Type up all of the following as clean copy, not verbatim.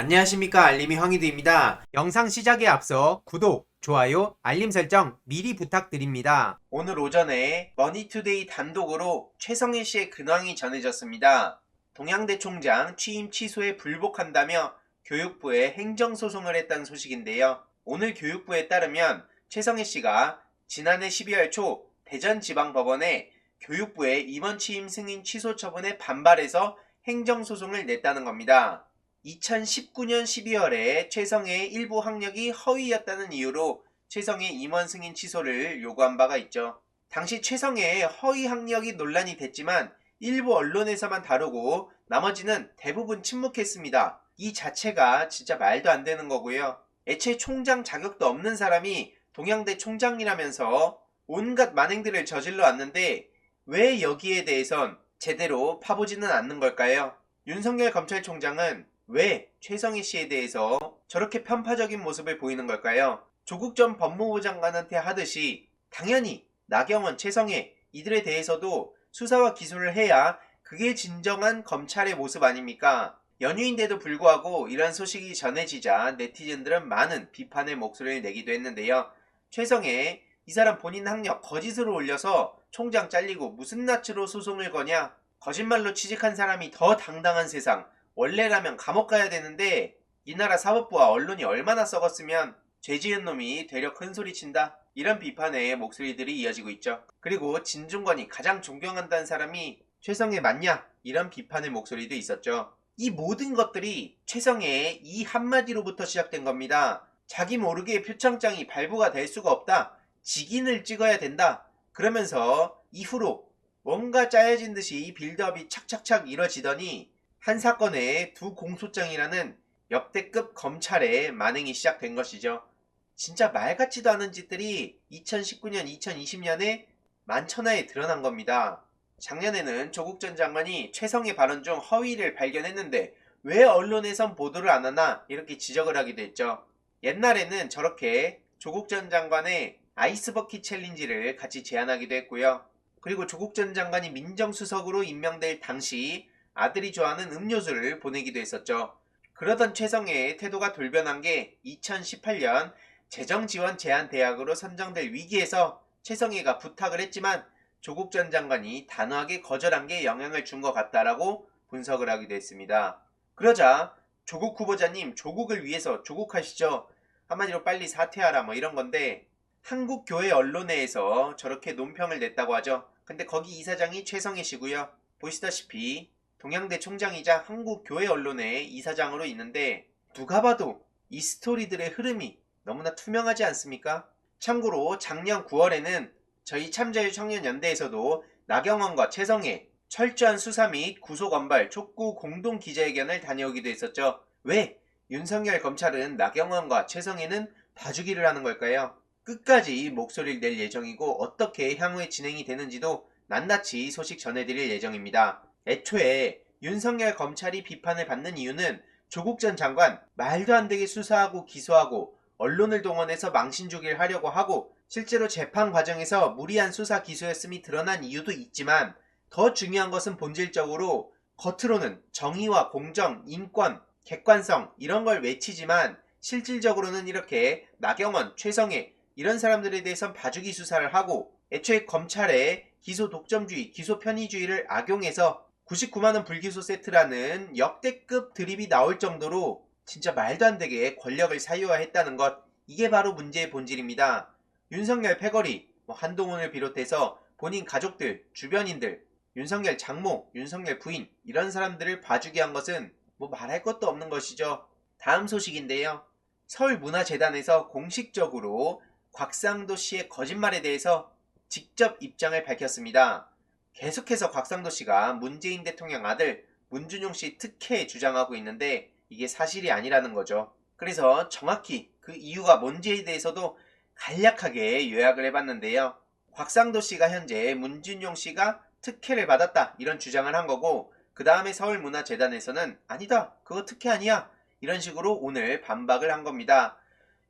안녕하십니까, 알림이 황희두입니다. 영상 시작에 앞서 구독, 좋아요, 알림 설정 미리 부탁드립니다. 오늘 오전에 머니투데이 단독으로 최성일 씨의 근황이 전해졌습니다. 동양대 총장 취임 취소에 불복한다며 교육부에 행정소송을 했다는 소식인데요. 오늘 교육부에 따르면 최성일 씨가 지난해 12월 초 대전지방법원에 교육부의 이번 취임 승인 취소 처분에 반발해서 행정소송을 냈다는 겁니다. 2019년 12월에 최성애의 일부 학력이 허위였다는 이유로 최성애 임원 승인 취소를 요구한 바가 있죠. 당시 최성애의 허위 학력이 논란이 됐지만 일부 언론에서만 다루고 나머지는 대부분 침묵했습니다. 이 자체가 진짜 말도 안 되는 거고요. 애초에 총장 자격도 없는 사람이 동양대 총장이라면서 온갖 만행들을 저질러 왔는데 왜 여기에 대해선 제대로 파보지는 않는 걸까요? 윤석열 검찰총장은 왜 최성희 씨에 대해서 저렇게 편파적인 모습을 보이는 걸까요? 조국 전 법무부 장관한테 하듯이 당연히 나경원, 최성애 이들에 대해서도 수사와 기소를 해야 그게 진정한 검찰의 모습 아닙니까? 연휴인데도 불구하고 이런 소식이 전해지자 네티즌들은 많은 비판의 목소리를 내기도 했는데요. 최성애 이 사람 본인 학력 거짓으로 올려서 총장 잘리고 무슨 낯으로 소송을 거냐? 거짓말로 취직한 사람이 더 당당한 세상. 원래라면 감옥 가야 되는데 이 나라 사법부와 언론이 얼마나 썩었으면 죄 지은 놈이 되려 큰소리친다. 이런 비판의 목소리들이 이어지고 있죠. 그리고 진중권이 가장 존경한다는 사람이 최성애 맞냐? 이런 비판의 목소리도 있었죠. 이 모든 것들이 최성애의 이 한마디로부터 시작된 겁니다. 자기 모르게 표창장이 발부가 될 수가 없다. 직인을 찍어야 된다. 그러면서 이후로 뭔가 짜여진 듯이 빌드업이 착착착 이뤄지더니 한 사건에 두 공소장이라는 역대급 검찰의 만행이 시작된 것이죠. 진짜 말 같지도 않은 짓들이 2019년, 2020년에 만천하에 드러난 겁니다. 작년에는 조국 전 장관이 최성의 발언 중 허위를 발견했는데 왜 언론에선 보도를 안 하나 이렇게 지적을 하기도 했죠. 옛날에는 저렇게 조국 전 장관의 아이스버킷 챌린지를 같이 제안하기도 했고요. 그리고 조국 전 장관이 민정수석으로 임명될 당시 아들이 좋아하는 음료수를 보내기도 했었죠. 그러던 최성애의 태도가 돌변한 게 2018년 재정지원 제한대학으로 선정될 위기에서 최성애가 부탁을 했지만 조국 전 장관이 단호하게 거절한 게 영향을 준 것 같다라고 분석을 하기도 했습니다. 그러자 조국 후보자님 조국을 위해서 조국하시죠. 한마디로 빨리 사퇴하라 뭐 이런 건데 한국 교회 언론회에서 저렇게 논평을 냈다고 하죠. 근데 거기 이사장이 최성애 씨고요. 보시다시피 동양대 총장이자 한국교회 언론의 이사장으로 있는데 누가 봐도 이 스토리들의 흐름이 너무나 투명하지 않습니까? 참고로 작년 9월에는 저희 참자유 청년연대에서도 나경원과 최성애 철저한 수사 및 구속언발 촉구 공동 기자회견을 다녀오기도 했었죠. 왜 윤석열 검찰은 나경원과 최성애는 봐주기를 하는 걸까요? 끝까지 목소리를 낼 예정이고 어떻게 향후에 진행이 되는지도 낱낱이 소식 전해드릴 예정입니다. 애초에 윤석열 검찰이 비판을 받는 이유는 조국 전 장관 말도 안 되게 수사하고 기소하고 언론을 동원해서 망신주기를 하려고 하고 실제로 재판 과정에서 무리한 수사 기소였음이 드러난 이유도 있지만 더 중요한 것은 본질적으로 겉으로는 정의와 공정, 인권, 객관성 이런 걸 외치지만 실질적으로는 이렇게 나경원, 최성애 이런 사람들에 대해선 봐주기 수사를 하고 애초에 검찰의 기소 독점주의, 기소 편의주의를 악용해서 99만원 불기소 세트라는 역대급 드립이 나올 정도로 진짜 말도 안 되게 권력을 사유화했다는 것, 이게 바로 문제의 본질입니다. 윤석열 패거리, 한동훈을 비롯해서 본인 가족들, 주변인들, 윤석열 장모, 윤석열 부인 이런 사람들을 봐주게 한 것은 말할 것도 없는 것이죠. 다음 소식인데요. 서울문화재단에서 공식적으로 곽상도 씨의 거짓말에 대해서 직접 입장을 밝혔습니다. 계속해서 곽상도 씨가 문재인 대통령 아들 문준용 씨 특혜 주장하고 있는데 이게 사실이 아니라는 거죠. 그래서 정확히 그 이유가 뭔지에 대해서도 간략하게 요약을 해봤는데요. 곽상도 씨가 현재 문준용 씨가 특혜를 받았다 이런 주장을 한 거고 그 다음에 서울문화재단에서는 아니다 그거 특혜 아니야 이런 식으로 오늘 반박을 한 겁니다.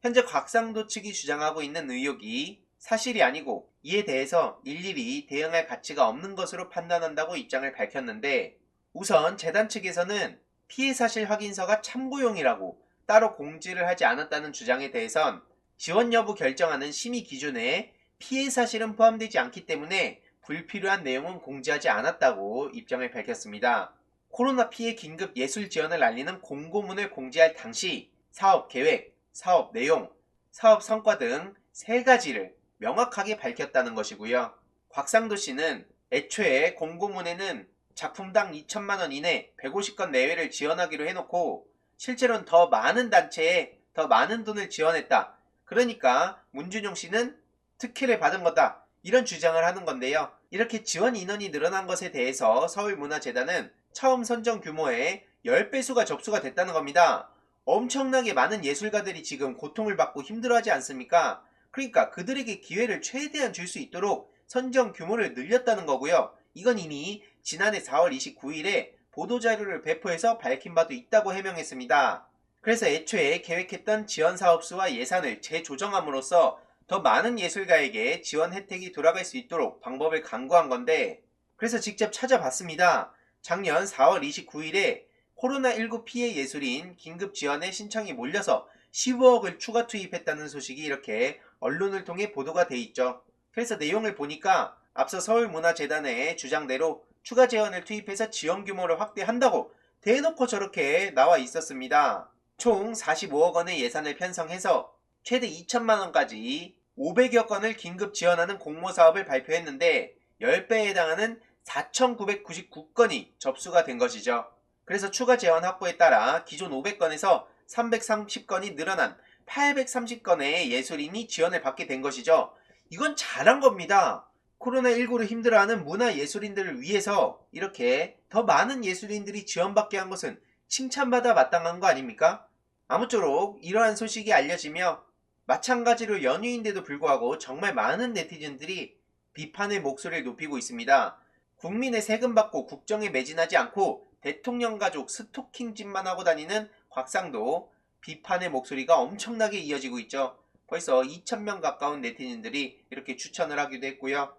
현재 곽상도 측이 주장하고 있는 의혹이 사실이 아니고 이에 대해서 일일이 대응할 가치가 없는 것으로 판단한다고 입장을 밝혔는데 우선 재단 측에서는 피해 사실 확인서가 참고용이라고 따로 공지를 하지 않았다는 주장에 대해선 지원 여부 결정하는 심의 기준에 피해 사실은 포함되지 않기 때문에 불필요한 내용은 공지하지 않았다고 입장을 밝혔습니다. 코로나 피해 긴급 예술 지원을 알리는 공고문을 공지할 당시 사업 계획, 사업 내용, 사업 성과 등 세 가지를 명확하게 밝혔다는 것이고요. 곽상도 씨는 애초에 공고문에는 작품당 2천만 원 이내 150건 내외를 지원하기로 해놓고 실제로는 더 많은 단체에 더 많은 돈을 지원했다. 그러니까 문준용 씨는 특혜를 받은 거다. 이런 주장을 하는 건데요. 이렇게 지원 인원이 늘어난 것에 대해서 서울문화재단은 처음 선정 규모의 10배수가 접수가 됐다는 겁니다. 엄청나게 많은 예술가들이 지금 고통을 받고 힘들어하지 않습니까? 그러니까 그들에게 기회를 최대한 줄 수 있도록 선정 규모를 늘렸다는 거고요. 이건 이미 지난해 4월 29일에 보도자료를 배포해서 밝힌 바도 있다고 해명했습니다. 그래서 애초에 계획했던 지원 사업수와 예산을 재조정함으로써 더 많은 예술가에게 지원 혜택이 돌아갈 수 있도록 방법을 강구한 건데, 그래서 직접 찾아봤습니다. 작년 4월 29일에 코로나19 피해 예술인 긴급 지원에 신청이 몰려서 15억을 추가 투입했다는 소식이 이렇게 언론을 통해 보도가 돼 있죠. 그래서 내용을 보니까 앞서 서울문화재단의 주장대로 추가 재원을 투입해서 지원 규모를 확대한다고 대놓고 저렇게 나와 있었습니다. 총 45억 원의 예산을 편성해서 최대 2천만 원까지 500여 건을 긴급 지원하는 공모사업을 발표했는데 10배에 해당하는 4,999건이 접수가 된 것이죠. 그래서 추가 재원 확보에 따라 기존 500건에서 330건이 늘어난 830건의 예술인이 지원을 받게 된 것이죠. 이건 잘한 겁니다. 코로나19로 힘들어하는 문화예술인들을 위해서 이렇게 더 많은 예술인들이 지원받게 한 것은 칭찬받아 마땅한 거 아닙니까? 아무쪼록 이러한 소식이 알려지며 마찬가지로 연휴인데도 불구하고 정말 많은 네티즌들이 비판의 목소리를 높이고 있습니다. 국민의 세금 받고 국정에 매진하지 않고 대통령 가족 스토킹짓만 하고 다니는 곽상도, 비판의 목소리가 엄청나게 이어지고 있죠. 벌써 2,000명 가까운 네티즌들이 이렇게 추천을 하기도 했고요.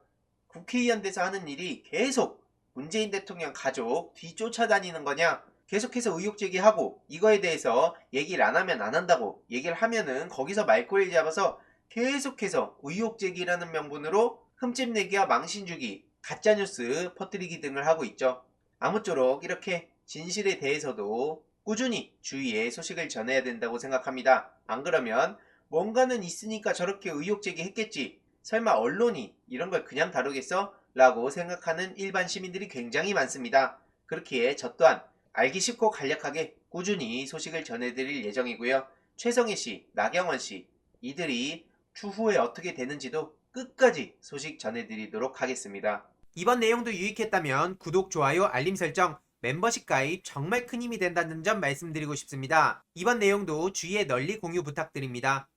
국회의원 돼서 하는 일이 계속 문재인 대통령 가족 뒤쫓아다니는 거냐, 계속해서 의혹 제기하고 이거에 대해서 얘기를 안 하면 안 한다고 얘기를 하면은 거기서 말꼬리를 잡아서 계속해서 의혹 제기라는 명분으로 흠집 내기와 망신 주기, 가짜뉴스 퍼뜨리기 등을 하고 있죠. 아무쪼록 이렇게 진실에 대해서도 꾸준히 주위에 소식을 전해야 된다고 생각합니다. 안 그러면 뭔가는 있으니까 저렇게 의혹 제기했겠지, 설마 언론이 이런 걸 그냥 다루겠어? 라고 생각하는 일반 시민들이 굉장히 많습니다. 그렇기에 저 또한 알기 쉽고 간략하게 꾸준히 소식을 전해드릴 예정이고요. 최성희 씨, 나경원 씨, 이들이 추후에 어떻게 되는지도 끝까지 소식 전해드리도록 하겠습니다. 이번 내용도 유익했다면 구독, 좋아요, 알림 설정, 멤버십 가입 정말 큰 힘이 된다는 점 말씀드리고 싶습니다. 이번 내용도 주위에 널리 공유 부탁드립니다.